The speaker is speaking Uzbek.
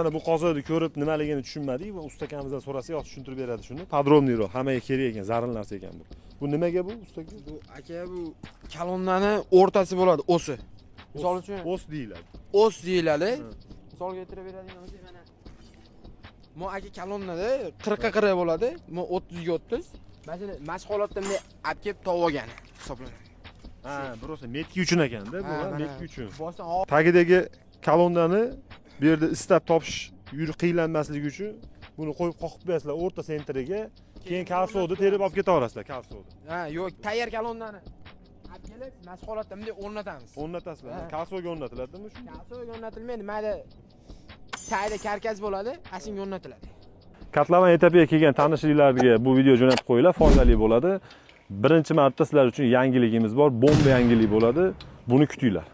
Mana bu qozonni ko'rib nimaligini tushunmadik va usta akamizdan so'rasak, yaxshi tushuntirib beradi shuni. Podrobniyroq, hammaga kerak ekan, zarur narsa ekan bu. Bu nimaga bu usta aka? Bu aka bu kalonnani o'rtasi bo'ladi, o'si. Misol uchun o's deyiladi. o's deyiladi. Misolga keltirib beradigan bo'lsak, mana mo aka kalonnada 40 ga 40 bo'ladi, mo 30 ga 30. Mana mashq holatda bunday olib kelib topib olgan hisoblanadi. Ha, birosa metki uchun ekanda, bu metki uchun. Boshdan Tagidagi kolonnani bu yerda istab topish qiyinlanmasligi uchun buni qo'yib qoqib qo'yasizlar o'rta sentriga, keyin kalsovni terib olib ketaverasizlar kalsovni. ha, yo'q, tayyor kalonnani olib kelib mashq holatda bunday o'rnatamiz. O'rnatasizlar. Kalsovga o'rnatiladimi shu? Kalsovga o'rnatilmaydi, mayda tayda karkas bo'ladi, asinga o'rnatiladi. Katlaman etapiga kelgan tanishlarga bu video jo'natib qo'yinglar, foydali bo'ladi. Birinchi marta sizlar uchun yangiligimiz bor, bomba yangilik bo'ladi. Buni kutinglar.